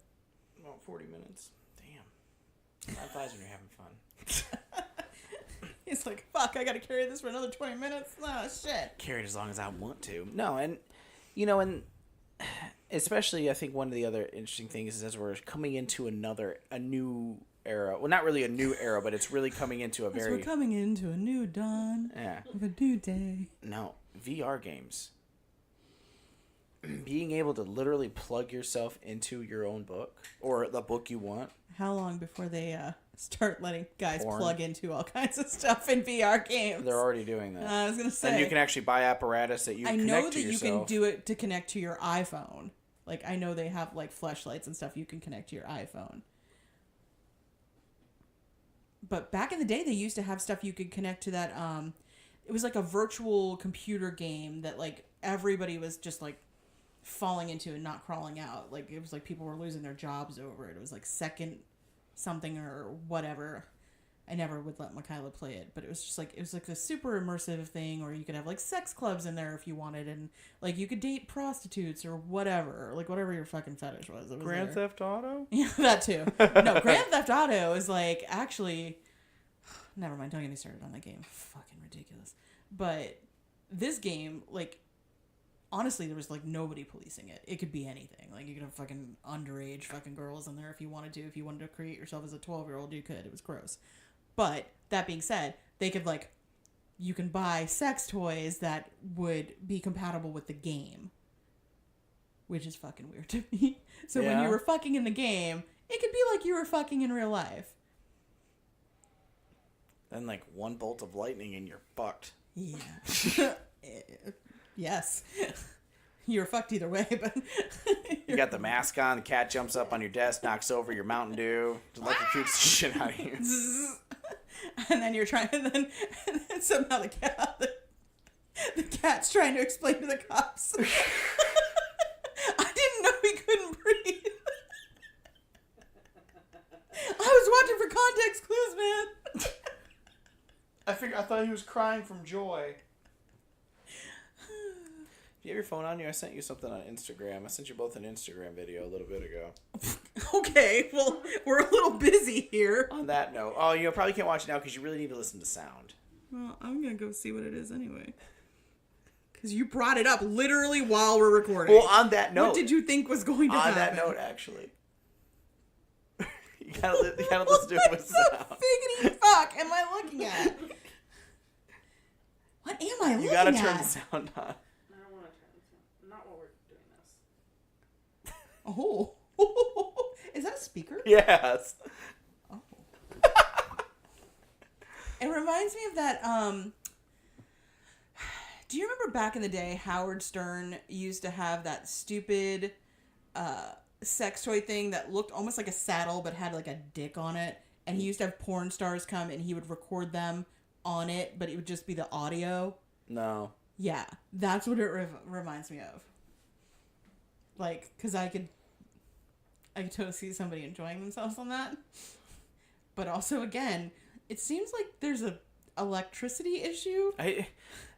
About 40 minutes. Damn. Time flies when you're having fun. He's like, fuck, I gotta carry this for another 20 minutes? Oh, shit. Carry it as long as I want to. No, and, you know, and especially I think one of the other interesting things is as we're coming into a new era. Well, not really a new era, but it's really coming into a very... We're coming into a new dawn of a new day. No, VR games. being able to literally plug yourself into your own book or the book you want. How long before they start letting guys Porn. plug into all kinds of stuff in VR games? They're already doing that. I was gonna say. And you can actually buy apparatus that you I connect know to that you yourself. can do it to connect to your iPhone. Like, I know they have, like, fleshlights and stuff you can connect to your iPhone. But back in the day, they used to have stuff you could connect to that, it was like a virtual computer game that, like, everybody was just, like, falling into and not crawling out. Like, it was like people were losing their jobs over it. It was like Second something or whatever. I never would let Mikaela play it, but it was just like, it was like a super immersive thing, or you could have like sex clubs in there if you wanted, and like you could date prostitutes or whatever, like whatever your fucking fetish was. It was Grand there. Theft Auto? Yeah, that too. No, Grand Theft Auto is like, actually, never mind, don't get me started on that game. Fucking ridiculous. But this game, like, honestly, there was like nobody policing it. It could be anything. Like, you could have fucking underage fucking girls in there if you wanted to. If you wanted to create yourself as a 12-year-old, you could. It was gross. But that being said, they could, like, you can buy sex toys that would be compatible with the game, which is fucking weird to me. So when you were fucking in the game, it could be like you were fucking in real life. Then, like, one bolt of lightning and you're fucked. Yeah. Yes. You were fucked either way, but... You got the mask on, the cat jumps up on your desk, knocks over your Mountain Dew, just electrocutes the shit out of you. And then you're trying, and then somehow the cat's trying to explain to the cops. I didn't know he couldn't breathe. I was watching for context clues, man. I thought he was crying from joy. Do you have your phone on you? I sent you something on Instagram. I sent you both an Instagram video a little bit ago. Okay, well, we're a little busy here. On that note, you probably can't watch it now because you really need to listen to sound. Well, I'm going to go see what it is anyway. Because you brought it up literally while we're recording. Well, on that note. What did you think was going to happen? On that note, actually. you gotta listen to it with sound. What the figgity fuck am I looking at? What am I looking at? You gotta turn the sound on. Oh. Is that a speaker? Yes. Oh. It reminds me of that, do you remember back in the day, Howard Stern used to have that stupid, sex toy thing that looked almost like a saddle but had like a dick on it? And he used to have porn stars come and he would record them on it, but it would just be the audio. No. Yeah, that's what it reminds me of. Like, because I could totally see somebody enjoying themselves on that. But also, again, it seems like there's a electricity issue.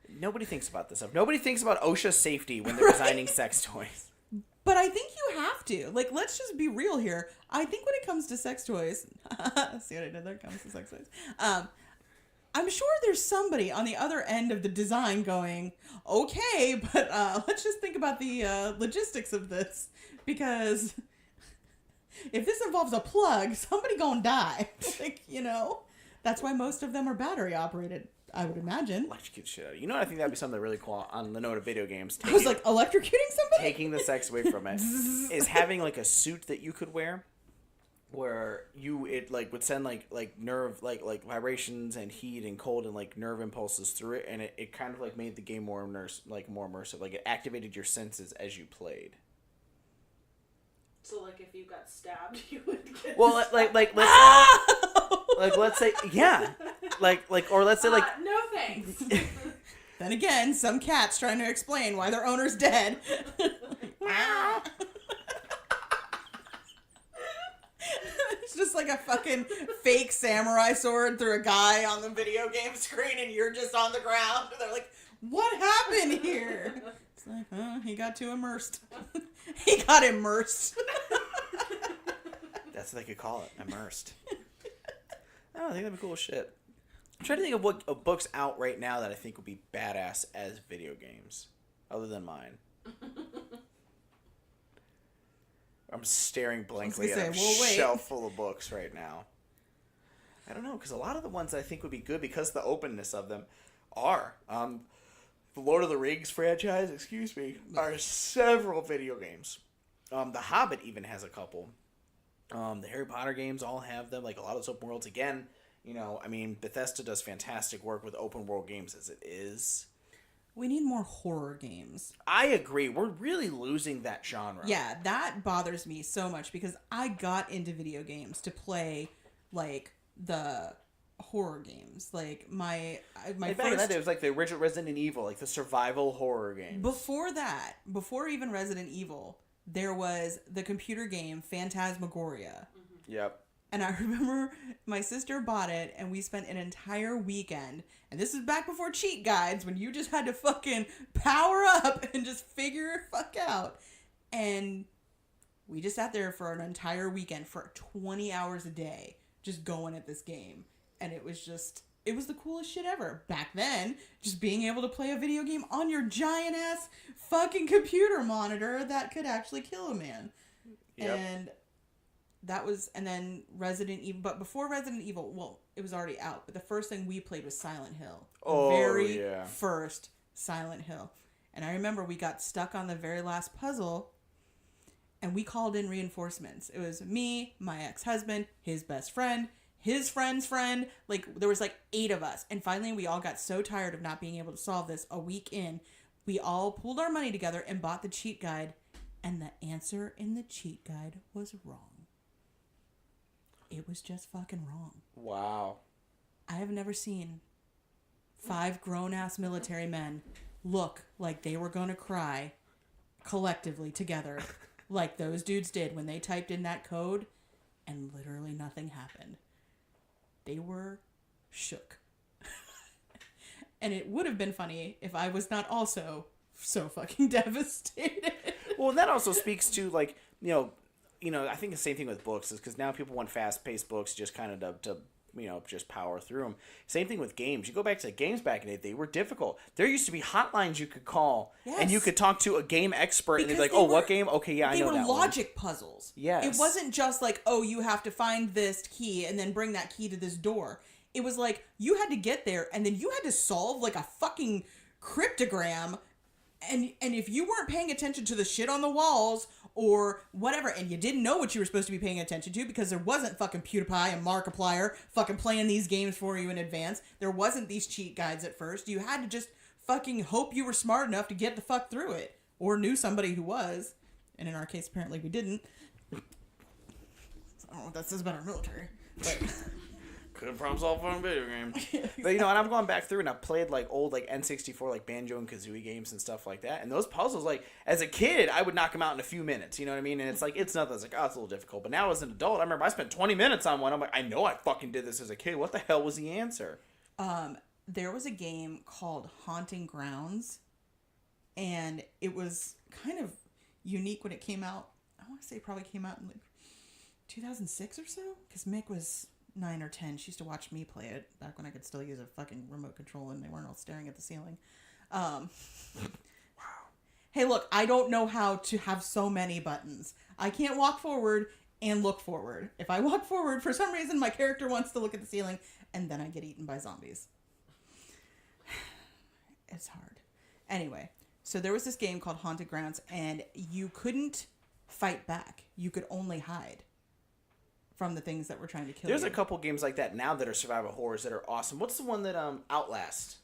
Nobody thinks about this stuff. Nobody thinks about OSHA safety when they're designing sex toys. But I think you have to. Like, let's just be real here. I think when it comes to sex toys... See what I did there? Comes to sex toys. I'm sure there's somebody on the other end of the design going, okay, but let's just think about the logistics of this. Because if this involves a plug, somebody gonna die. Like, you know? That's why most of them are battery operated, I would imagine. Electrocute shit out of you. You know what? I think that'd be something really cool on the note of video games. I was like, electrocuting somebody? Taking the sex away from it is having like a suit that you could wear where it like would send like nerve like vibrations and heat and cold and like nerve impulses through it, and it kind of like made the game more immersive. Like it activated your senses as you played. So, like, if you got stabbed, you would get. Well, let's say yeah, or let's say like no thanks. Then again, some cat's trying to explain why their owner's dead. It's just like a fucking fake samurai sword through a guy on the video game screen, and you're just on the ground. And they're like, "What happened here?" It's like, he got too immersed. He got immersed. that's what they could call it, immersed. Oh, I think that'd be cool as shit. I'm trying to think of what books out right now that I think would be badass as video games, other than mine. I'm staring blankly at a shelf full of books right now. I don't know, because a lot of the ones I think would be good because the openness of them are. the Lord of the Rings franchise, are several video games. The Hobbit even has a couple. The Harry Potter games all have them. Like a lot of those open worlds. Again, Bethesda does fantastic work with open world games as it is. We need more horror games. I agree. We're really losing that genre. Yeah, that bothers me so much because I got into video games to play, like, the horror games. Like, my back in that day, it was like the original Resident Evil, like the survival horror game. Before that, before even Resident Evil, there was the computer game Phantasmagoria. Yep. And I remember my sister bought it, and we spent an entire weekend. And this is back before cheat guides, when you just had to fucking power up and just figure it fuck out. And we just sat there for an entire weekend for 20 hours a day, just going at this game. And it was the coolest shit ever. Back then, just being able to play a video game on your giant ass fucking computer monitor that could actually kill a man. Yep. And then Resident Evil, but before Resident Evil, well, it was already out, but the first thing we played was Silent Hill. First Silent Hill. And I remember we got stuck on the very last puzzle, and we called in reinforcements. It was me, my ex-husband, his best friend, his friend's friend. Like, there was like 8 of us. And finally, we all got so tired of not being able to solve this a week in, we all pulled our money together and bought the cheat guide, and the answer in the cheat guide was wrong. It was just fucking wrong. Wow. I have never seen 5 grown-ass military men look like they were gonna cry collectively together like those dudes did when they typed in that code, and literally nothing happened. They were shook. And it would have been funny if I was not also so fucking devastated. Well, that also speaks to, like, I think the same thing with books is because now people want fast-paced books just kind of to just power through them. Same thing with games. You go back to the games back in the day, they were difficult. There used to be hotlines you could call, and you could talk to a game expert, and they'd be like, what game? Okay, yeah, I know that one. They were logic puzzles. Yes. It wasn't just like, you have to find this key and then bring that key to this door. It was like, you had to get there, and then you had to solve, like, a fucking cryptogram, and if you weren't paying attention to the shit on the walls or whatever, and you didn't know what you were supposed to be paying attention to because there wasn't fucking PewDiePie and Markiplier fucking playing these games for you in advance. There wasn't these cheat guides at first. You had to just fucking hope you were smart enough to get the fuck through it, or knew somebody who was. And in our case, apparently we didn't. I don't know what that says about our military, but... Couldn't problem solve on a video game. But, and I've gone back through and I've played, like, old, like, N64, like, Banjo and Kazooie games and stuff like that. And those puzzles, like, as a kid, I would knock them out in a few minutes, you know what I mean? And it's like, it's nothing. It's like, it's a little difficult. But now as an adult, I remember I spent 20 minutes on one. I'm like, I know I fucking did this as a kid. What the hell was the answer? There was a game called Haunting Grounds, and it was kind of unique when it came out. I want to say it probably came out in, like, 2006 or so, because Mick was 9 or 10. She used to watch me play it back when I could still use a fucking remote control and they weren't all staring at the ceiling. Wow. Hey, look, I don't know how to have so many buttons. I can't walk forward and look forward. If I walk forward, for some reason, my character wants to look at the ceiling, and then I get eaten by zombies. It's hard. Anyway, so there was this game called Haunted Grounds, and you couldn't fight back. You could only hide from the things that were trying to kill you. There's a couple games like that now that are survival horrors that are awesome. What's the one that Outlast?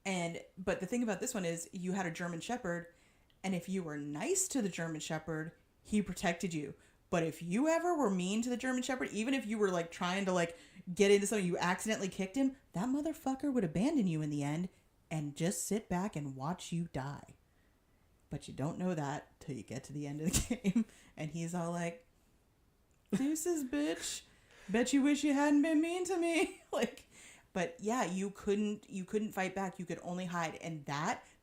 But the thing about this one is you had a German Shepherd, and if you were nice to the German Shepherd, he protected you. But if you ever were mean to the German Shepherd, even if you were like trying to like get into something, you accidentally kicked him, that motherfucker would abandon you in the end and just sit back and watch you die. But you don't know that till you get to the end of the game, and he's all like, "Deuces, bitch. Bet you wish you hadn't been mean to me." But yeah, you couldn't fight back. You could only hide. And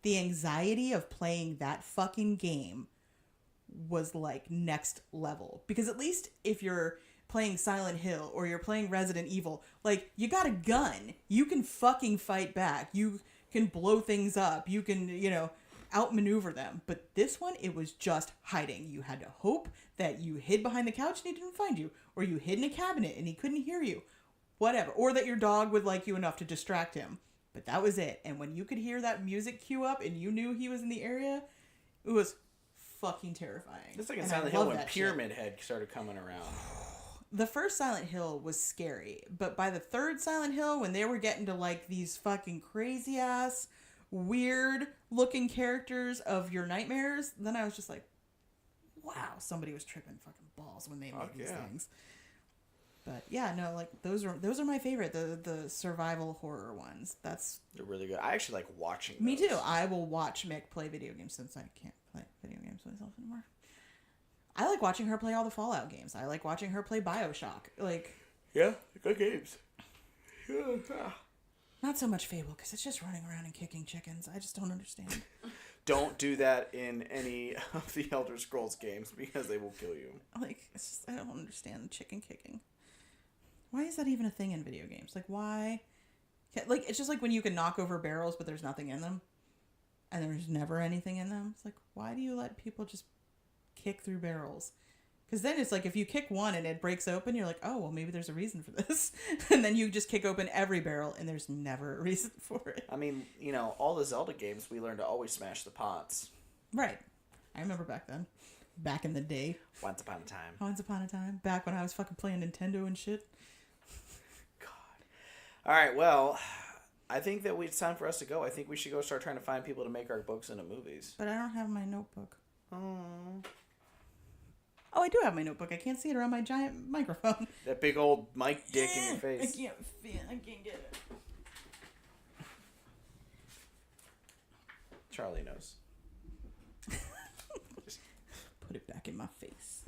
the anxiety of playing that fucking game was like next level. Because at least if you're playing Silent Hill or you're playing Resident Evil, like, you got a gun. You can fucking fight back. You can blow things up. You can, outmaneuver them. But this one, it was just hiding. You had to hope that you hid behind the couch and he didn't find you, or you hid in a cabinet and he couldn't hear you, whatever, or that your dog would like you enough to distract him. But that was it. And when you could hear that music cue up and you knew he was in the area, it was fucking terrifying. It's like in Silent Hill when Pyramid Head started coming around. The first Silent Hill was scary, but by the third Silent Hill, when they were getting to like these fucking crazy ass, weird looking characters of your nightmares, then I was just like, wow, somebody was tripping fucking balls when they made these things. But yeah, no, like those are my favorite, the survival horror ones. They're really good. I actually like watching those. Me too. I will watch Mick play video games since I can't play video games myself anymore. I like watching her play all the Fallout games. I like watching her play BioShock. Like, yeah, good games. Not so much Fable because it's just running around and kicking chickens. I just don't understand. Don't do that in any of the Elder Scrolls games because they will kill you. Like, it's just, I don't understand chicken kicking. Why is that even a thing in video games? Like, why? Like, it's just like when you can knock over barrels, but there's nothing in them. And there's never anything in them. It's like, why do you let people just kick through barrels? Because then it's like, if you kick one and it breaks open, you're like, oh, well, maybe there's a reason for this. And then you just kick open every barrel, and there's never a reason for it. I mean, you know, all the Zelda games, we learned to always smash the pots. Right. I remember back then. Back in the day. Once upon a time. Once upon a time. Back when I was fucking playing Nintendo and shit. All right, well, I think that it's time for us to go. I think we should go start trying to find people to make our books into movies. But I don't have my notebook. Oh, I do have my notebook. I can't see it around my giant microphone. That big old mic dick in your face. I can't get it. Charlie knows. Put it back in my face.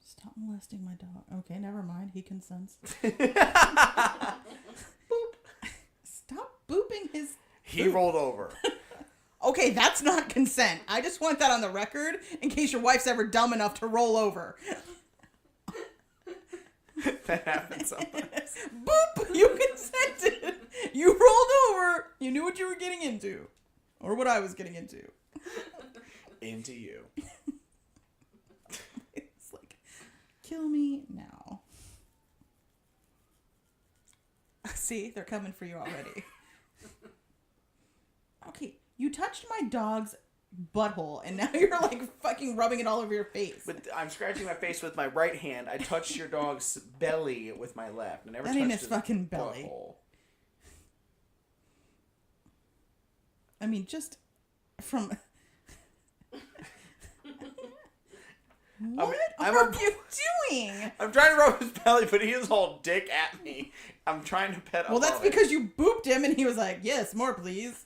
Stop molesting my dog. Okay, never mind. He consents. Boop. Stop booping his... He rolled over. Okay, that's not consent. I just want that on the record in case your wife's ever dumb enough to roll over. That happens sometimes. Boop! You consented. You rolled over. You knew what you were getting into. Or what I was getting into. Into you. It's like, kill me now. See, they're coming for you already. Okay, you touched my dog's butthole, and now you're like fucking rubbing it all over your face. But I'm scratching my face with my right hand. I touched your dog's belly with my left. I never that touched ain't his his fucking belly. Butthole. I mean, just from... What are you doing? I'm trying to rub his belly, but he is all dick at me. I'm trying to pet him. Well, that's because you booped him, and he was like, yes, more please.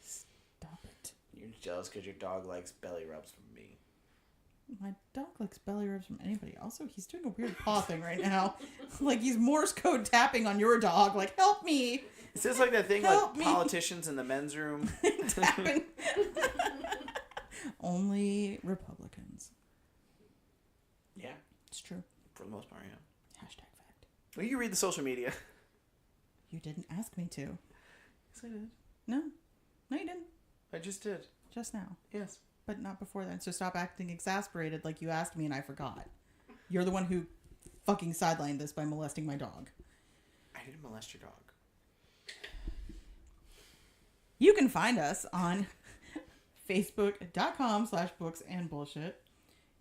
Stop it. You're jealous because your dog likes belly rubs from me. My dog likes belly rubs from anybody. Also, he's doing a weird paw thing right now. Like he's Morse code tapping on your dog. Like, help me. Is this like that thing Help like me. Politicians in the men's room? Tapping. Only Republicans. Yeah. It's true. For the most part, yeah. Hashtag fact. Well, you read the social media. You didn't ask me to. Yes, I did. No. No, you didn't. I just did. Just now. Yes. But not before then. So stop acting exasperated like you asked me and I forgot. You're the one who fucking sidelined this by molesting my dog. I didn't molest your dog. You can find us on Facebook.com/booksandbullshit,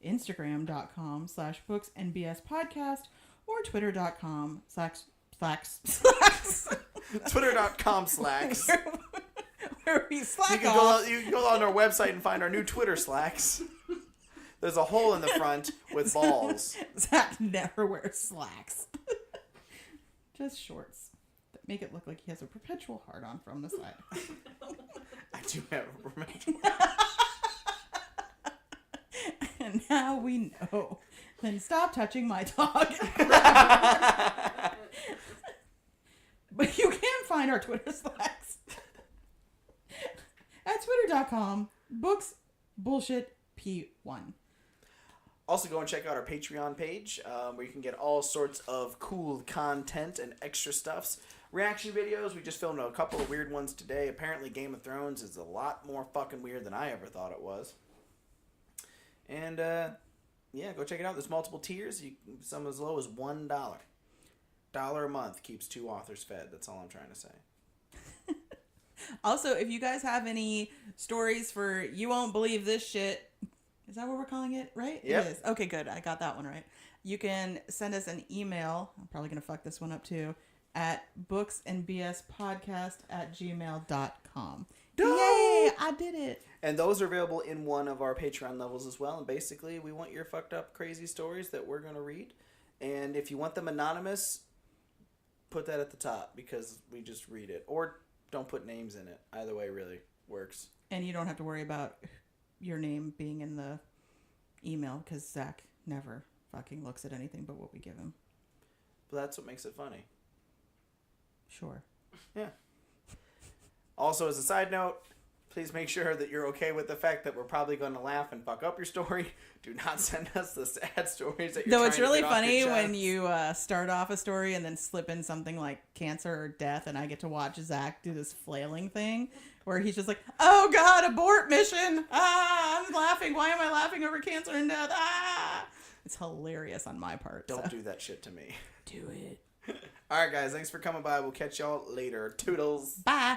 Instagram.com/booksandbspodcast, or Twitter.com/slacks. Twitter.com/slacks. Where we slack you off. You can go on our website and find our new Twitter slacks. There's a hole in the front with balls. Zach never wears slacks. Just shorts that make it look like he has a perpetual hard-on from the side. I do have a romantic. And now we know. Then stop touching my dog. But you can find our Twitter slacks at twitter.com/booksbullshitp1. Also, go and check out our Patreon page, where you can get all sorts of cool content and extra stuffs. Reaction videos. We just filmed a couple of weird ones today. Apparently, Game of Thrones is a lot more fucking weird than I ever thought it was. And, Yeah, go check it out. There's multiple tiers. Some as low as $1. $1 a month keeps 2 authors fed. That's all I'm trying to say. Also, if you guys have any stories for You Won't Believe This Shit, is that what we're calling it, right? Yep. It is. Okay, good. I got that one right. You can send us an email. I'm probably going to fuck this one up too. At booksandbspodcast@gmail.com. Yay! I did it. And those are available in one of our Patreon levels as well. And basically, we want your fucked up, crazy stories that we're going to read. And if you want them anonymous, put that at the top because we just read it. Or don't put names in it. Either way really works. And you don't have to worry about your name being in the email because Zach never fucking looks at anything but what we give him. But that's what makes it funny. Sure. Yeah. Also, as a side note, please make sure that you're okay with the fact that we're probably going to laugh and fuck up your story. Do not send us the sad stories that you're Though it's trying to really get off funny your when chest. you start off a story and then slip in something like cancer or death, and I get to watch Zach do this flailing thing where he's just like, "Oh God, abort mission! Ah, I'm laughing. Why am I laughing over cancer and death? Ah!" It's hilarious on my part. Don't so. do that shit to me. Do it. All right, guys. Thanks for coming by. We'll catch y'all later. Toodles. Bye.